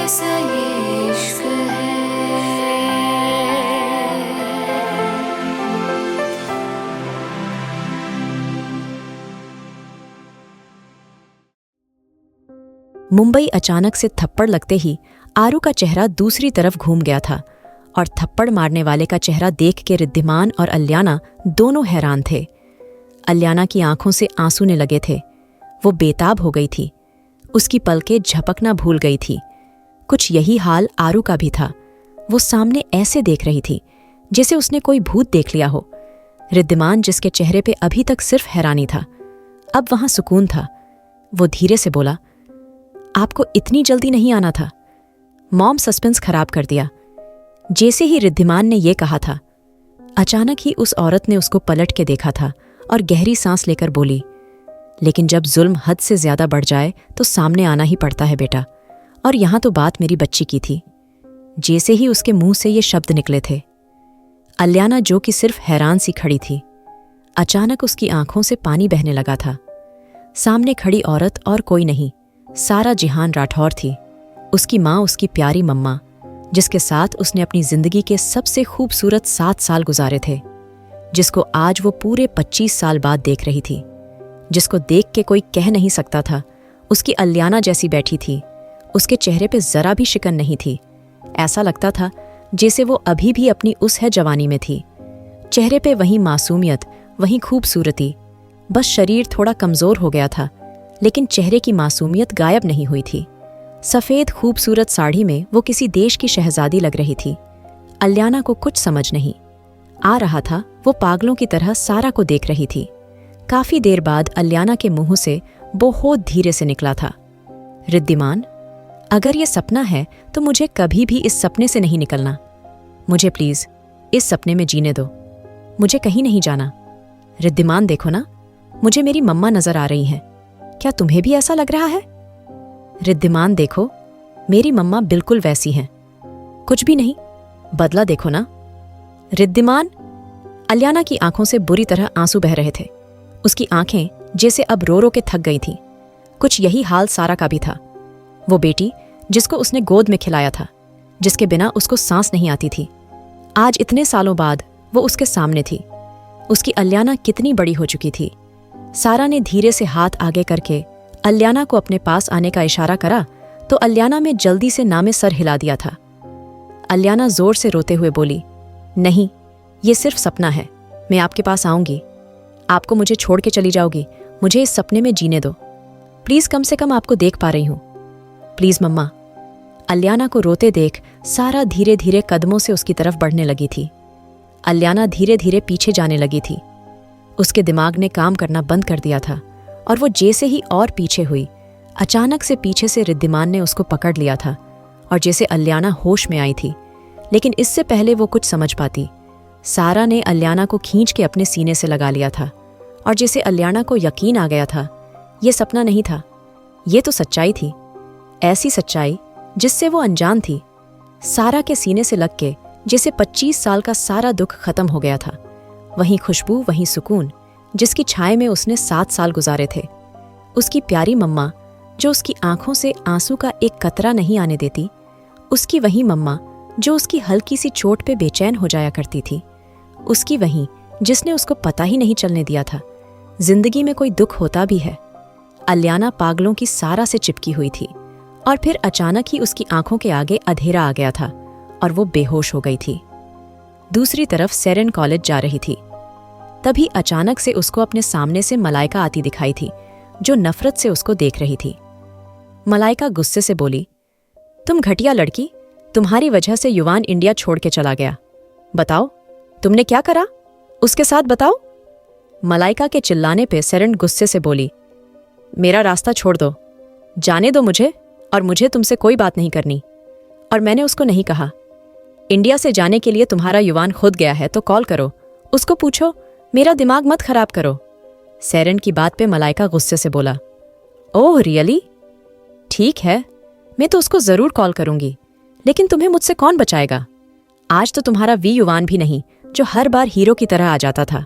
कैसा ये इश्क है। मुंबई अचानक से थप्पड़ लगते ही आरू का चेहरा दूसरी तरफ घूम गया था और थप्पड़ मारने वाले का चेहरा देख के रिद्धिमान और अल्याना दोनों हैरान थे। अल्याना की आंखों से आंसूने लगे थे। वो बेताब हो गई थी। उसकी पलकें झपकना भूल गई थी। कुछ यही हाल आरू का भी था। वो सामने ऐसे देख रही थी जैसे उसने कोई भूत देख लिया हो। रिद्धिमान, जिसके चेहरे पे अभी तक सिर्फ हैरानी था, अब वहां सुकून था। वो धीरे से बोला, आपको इतनी जल्दी नहीं आना था। मॉम सस्पेंस खराब कर दिया। जैसे ही रिद्धिमान ने यह कहा था, अचानक ही उस औरत ने उसको पलट के देखा था और गहरी सांस लेकर बोली, लेकिन जब जुल्म हद से ज्यादा बढ़ जाए तो सामने आना ही पड़ता है बेटा, और यहां तो बात मेरी बच्ची की थी। जैसे ही उसके मुंह से ये शब्द निकले थे, अल्याना, जो कि सिर्फ हैरान सी खड़ी थी, अचानक उसकी आंखों से पानी बहने लगा था। सामने खड़ी औरत और कोई नहीं, सारा जिहान राठौर थी। उसकी माँ, उसकी प्यारी मम्मा, जिसके साथ उसने अपनी जिंदगी के सबसे खूबसूरत 7 साल गुजारे थे, जिसको आज वो पूरे 25 साल बाद देख रही थी, जिसको देख के कोई कह नहीं सकता था उसकी अल्याना जैसी बैठी थी। उसके चेहरे पे जरा भी शिकन नहीं थी। ऐसा लगता था जैसे वो अभी भी अपनी उस है जवानी में थी। चेहरे पे वही मासूमियत, वही खूबसूरती, बस शरीर थोड़ा कमजोर हो गया था, लेकिन चेहरे की मासूमियत गायब नहीं हुई थी। सफेद खूबसूरत साड़ी में वो किसी देश की शहजादी लग रही थी। अल्याना को कुछ समझ नहीं आ रहा था। वो पागलों की तरह सारा को देख रही थी। काफी देर बाद अल्याना के मुंह से बहुत धीरे से निकला था, रिद्धिमान, अगर ये सपना है तो मुझे कभी भी इस सपने से नहीं निकलना। मुझे प्लीज इस सपने में जीने दो। मुझे कहीं नहीं जाना। रिद्धिमान, देखो ना, मुझे मेरी मम्मा नजर आ रही हैं। क्या तुम्हें भी ऐसा लग रहा है? रिद्धिमान, देखो, मेरी मम्मा बिल्कुल वैसी हैं। कुछ भी नहीं, बदला देखो ना। रिद्धिमान। अल्याना की आंखों से बुरी तरह आंसू बह रहे थे। उसकी आंखें जैसे अब रो रो के थक गई थीं। कुछ यही हाल सारा का भी था। वो बेटी जिसको उसने गोद में खिलाया था, जिसके बिना उसको सांस नहीं आती थी, आज इतने सालों बाद वो उसके सामने थी। उसकी अल्याना कितनी बड़ी हो चुकी थी। सारा ने धीरे से हाथ आगे करके अल्याना को अपने पास आने का इशारा करा तो अल्याना में जल्दी से नामे सर हिला दिया था। अल्याना जोर से रोते हुए बोली, नहीं, ये सिर्फ सपना है। मैं आपके पास आऊंगी। आपको मुझे छोड़ के चली जाओगी? मुझे इस सपने में जीने दो प्लीज। कम से कम आपको देख पा रही हूं। प्लीज मम्मा। अल्याना को रोते देख सारा धीरे धीरे कदमों से उसकी तरफ बढ़ने लगी थी। अल्याना धीरे धीरे पीछे जाने लगी थी। उसके दिमाग ने काम करना बंद कर दिया था और वो जैसे ही और पीछे हुई, अचानक से पीछे से रिद्धिमान ने उसको पकड़ लिया था और जैसे अल्याना होश में आई थी। लेकिन इससे पहले वो कुछ समझ पाती, सारा ने अल्याना को खींच के अपने सीने से लगा लिया था और जैसे अल्याना को यकीन आ गया था, ये सपना नहीं था, ये तो सच्चाई थी। ऐसी सच्चाई जिससे वो अनजान थी। सारा के सीने से लग के जैसे 25 साल का सारा दुख खत्म हो गया था। वहीं खुशबू, वहीं सुकून, जिसकी छाए में उसने 7 साल गुजारे थे। उसकी प्यारी मम्मा, जो उसकी आंखों से आंसू का एक कतरा नहीं आने देती। उसकी वही मम्मा जो उसकी हल्की सी चोट पे बेचैन हो जाया करती थी। उसकी वही जिसने उसको पता ही नहीं चलने दिया था जिंदगी में कोई दुख होता भी है। अल्याना पागलों की सारा से चिपकी हुई थी और फिर अचानक ही उसकी आंखों के आगे अंधेरा आ गया था और वो बेहोश हो गई थी। दूसरी तरफ सेरेन कॉलेज जा रही थी। तभी अचानक से उसको अपने सामने से मलाइका आती दिखाई थी, जो नफरत से उसको देख रही थी। मलाइका गुस्से से बोली, तुम घटिया लड़की, तुम्हारी वजह से युवान इंडिया छोड़ के चला गया। बताओ, तुमने क्या करा? उसके साथ बताओ। मलाइका के चिल्लाने पे सेरेन गुस्से से बोली, मेरा रास्ता छोड़ दो, जाने दो मुझे, और मुझे तुमसे कोई बात नहीं करनी। और मैंने उसको नहीं कहा। इंडिया से जाने के लिए तुम्हारा युवान खुद गया है तो कॉल करो, उसको पूछो, मेरा दिमाग मत खराब करो। सेरेन की बात पे मलाइका गुस्से से बोला, ओह रियली? ठीक है, मैं तो उसको जरूर कॉल करूंगी, लेकिन तुम्हें मुझसे कौन बचाएगा? आज तो तुम्हारा वी युवान भी नहीं, जो हर बार हीरो की तरह आ जाता था।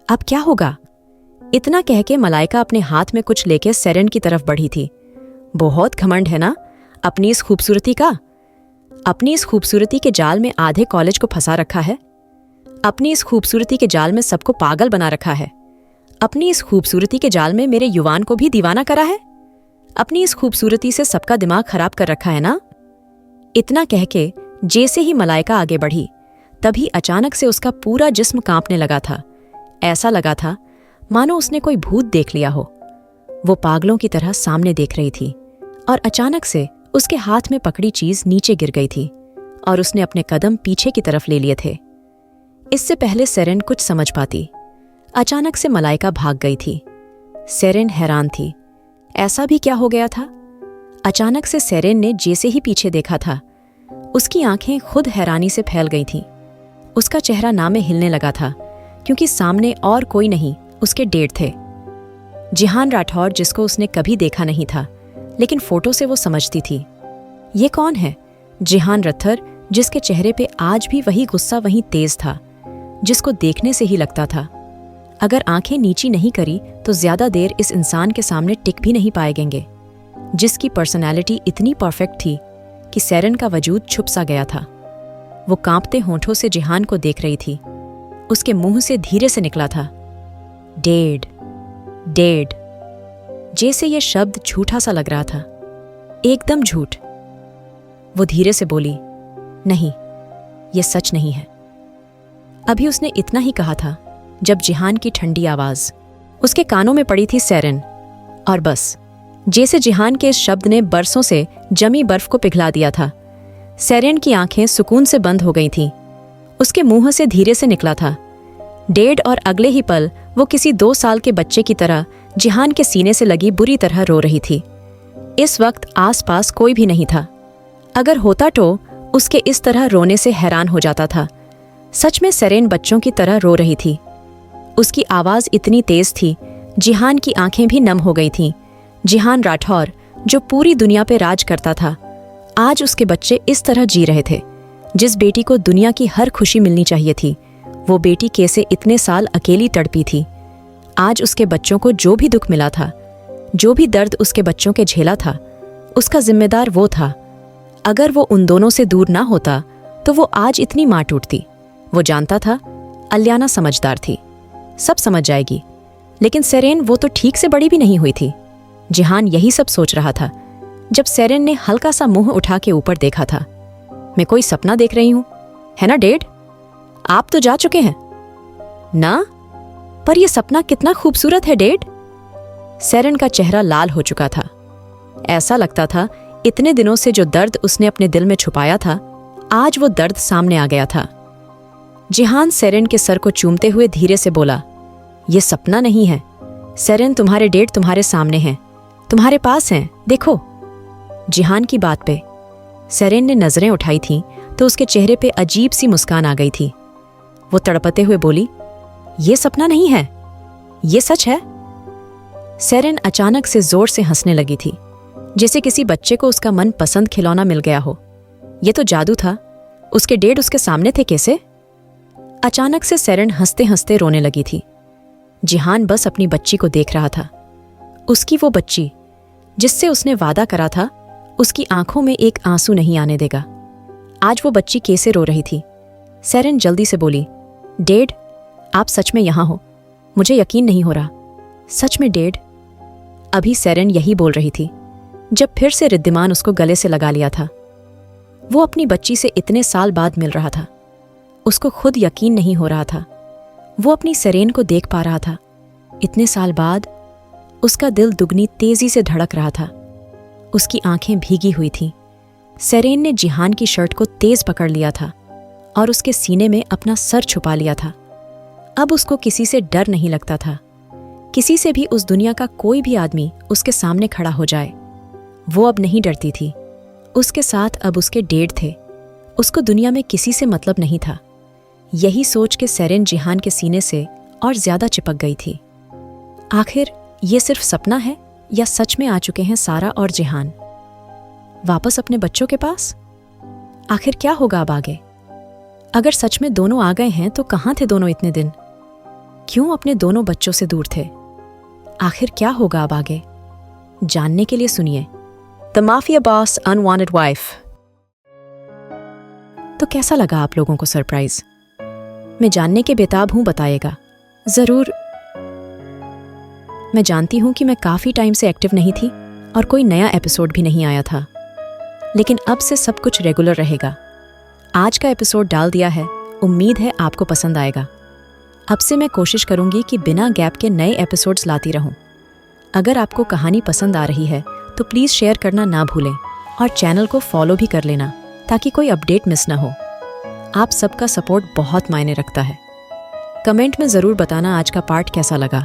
अब क्या होगा? इतना कह के मलाइका अपने हाथ में कुछ लेके सेरेन की तरफ बढ़ी थी। बहुत घमंड है ना? अपनी इस खूबसूरती का? अपनी इस खूबसूरती के जाल में आधे कॉलेज को फंसा रखा है। अपनी इस खूबसूरती के जाल में सबको पागल बना रखा है। अपनी इस खूबसूरती के जाल में मेरे युवान को भी दीवाना करा है। अपनी इस खूबसूरती से सबका दिमाग खराब कर रखा है ना। इतना कह के जैसे ही मलाइका आगे बढ़ी, तभी अचानक से उसका पूरा जिस्म कांपने लगा था। ऐसा लगा था मानो उसने कोई भूत देख लिया हो। वो पागलों की तरह सामने देख रही थी और अचानक से उसके हाथ में पकड़ी चीज नीचे गिर गई थी और उसने अपने कदम पीछे की तरफ ले लिए थे। इससे पहले सेरेन कुछ समझ पाती, अचानक से मलाइका भाग गई थी। सेरेन हैरान थी, ऐसा भी क्या हो गया था? अचानक से सेरेन ने जैसे ही पीछे देखा था, उसकी आंखें खुद हैरानी से फैल गई थीं। उसका चेहरा नामे हिलने लगा था क्योंकि सामने और कोई नहीं, उसके डैड थे। जिहान राठौर, जिसको उसने कभी देखा नहीं था, लेकिन फोटो से वो समझती थी। ये कौन है? जिहान रत्थर, जिसके चेहरे पे आज भी वही गुस्सा वहीं तेज था, जिसको देखने से ही लगता था अगर आंखें नीची नहीं करी तो ज्यादा देर इस इंसान के सामने टिक भी नहीं पाएंगे, जिसकी पर्सनैलिटी इतनी परफेक्ट थी कि सेरेन का वजूद छुप सा गया था। वो कांपते होंठों से जिहान को देख रही थी। उसके मुंह से धीरे से निकला था, डैड, डैड। जैसे ये शब्द झूठा सा लग रहा था, एकदम झूठ। वो धीरे से बोली, नहीं, ये सच नहीं है। अभी उसने इतना ही कहा था जब जिहान की ठंडी आवाज उसके कानों में पड़ी थी, सेरेन। और बस जैसे जिहान के इस शब्द ने बरसों से जमी बर्फ को पिघला दिया था, सेरेन की आंखें सुकून से बंद हो गई थीं। उसके मुंह से धीरे से निकला था, डैड। और अगले ही पल वो किसी 2 साल के बच्चे की तरह जिहान के सीने से लगी बुरी तरह रो रही थी। इस वक्त आसपास कोई भी नहीं था। अगर होता तो उसके इस तरह रोने से हैरान हो जाता था। सच में सेरेन बच्चों की तरह रो रही थी। उसकी आवाज इतनी तेज थी, जिहान की आंखें भी नम हो गई थीं। जिहान राठौर, जो पूरी दुनिया पे राज करता था, आज उसके बच्चे इस तरह जी रहे थे। जिस बेटी को दुनिया की हर खुशी मिलनी चाहिए थी, वो बेटी कैसे इतने साल अकेली तड़पी थी। आज उसके बच्चों को जो भी दुख मिला था, जो भी दर्द उसके बच्चों के झेला था, उसका जिम्मेदार वो था। अगर वो उन दोनों से दूर ना होता तो वो आज इतनी मार टूटती। वो जानता था अलियाना समझदार थी, सब समझ जाएगी। लेकिन सेरेन, वो तो ठीक से बड़ी भी नहीं हुई थी। जिहान यही सब सोच रहा था जब सेरेन ने हल्का सा मुंह उठा के ऊपर देखा था। मैं कोई सपना देख रही हूं, है ना डैड? आप तो जा चुके हैं ना, पर यह सपना कितना खूबसूरत है डैड। सेरेन का चेहरा लाल हो चुका था। ऐसा लगता था इतने दिनों से जो दर्द उसने अपने दिल में छुपाया था, आज वो दर्द सामने आ गया था। जिहान सेरेन के सर को चूमते हुए धीरे से बोला, यह सपना नहीं है सेरेन, तुम्हारे डैड तुम्हारे सामने हैं, तुम्हारे पास हैं, देखो। जिहान की बात पे सेरेन ने नजरें उठाई थीं तो उसके चेहरे पे अजीब सी मुस्कान आ गई थी। वो तड़पते हुए बोली, ये सपना नहीं है, ये सच है। सेरेन अचानक से जोर से हंसने लगी थी, जैसे किसी बच्चे को उसका मन पसंद खिलौना मिल गया हो। ये तो जादू था। उसके डैड उसके सामने थे कैसे? अचानक से सेरेन हंसते हंसते रोने लगी थी। जिहान बस अपनी बच्ची को देख रहा था। उसकी वो बच्ची जिससे उसने वादा करा था उसकी आंखों में एक आंसू नहीं आने देगा। आज वो बच्ची कैसे रो रही थी। सेरेन जल्दी से बोली, डैड, आप सच में यहां हो? मुझे यकीन नहीं हो रहा, सच में डैड। अभी सेरेन यही बोल रही थी जब फिर से रिद्धिमान उसको गले से लगा लिया था। वो अपनी बच्ची से इतने साल बाद मिल रहा था। उसको खुद यकीन नहीं हो रहा था। वो अपनी सेरेन को देख पा रहा था इतने साल बाद। उसका दिल दुगनी तेजी से धड़क रहा था। उसकी आंखें भीगी हुई थीं। सेरेन ने जिहान की शर्ट को तेज पकड़ लिया था और उसके सीने में अपना सर छुपा लिया था। अब उसको किसी से डर नहीं लगता था, किसी से भी। उस दुनिया का कोई भी आदमी उसके सामने खड़ा हो जाए, वो अब नहीं डरती थी। उसके साथ अब उसके डैड थे। उसको दुनिया में किसी से मतलब नहीं था। यही सोच के सेरेन जिहान के सीने से और ज्यादा चिपक गई थी। आखिर ये सिर्फ सपना है या सच में आ चुके हैं सारा और जिहान वापस अपने बच्चों के पास? आखिर क्या होगा अब आगे? अगर सच में दोनों आ गए हैं तो कहाँ थे दोनों इतने दिन? क्यों अपने दोनों बच्चों से दूर थे? आखिर क्या होगा अब आगे? जानने के लिए सुनिए the mafia boss unwanted wife. तो कैसा लगा आप लोगों को सरप्राइज? मैं जानने के बेताब हूं, बताइएगा जरूर। मैं जानती हूं कि मैं काफी टाइम से एक्टिव नहीं थी और कोई नया एपिसोड भी नहीं आया था, लेकिन अब से सब कुछ रेगुलर रहेगा। आज का एपिसोड डाल दिया है, उम्मीद है आपको पसंद आएगा। अब से मैं कोशिश करूंगी कि बिना गैप के नए एपिसोड्स लाती रहूं। अगर आपको कहानी पसंद आ रही है तो प्लीज़ शेयर करना ना भूलें और चैनल को फॉलो भी कर लेना ताकि कोई अपडेट मिस ना हो। आप सबका सपोर्ट बहुत मायने रखता है। कमेंट में ज़रूर बताना आज का पार्ट कैसा लगा।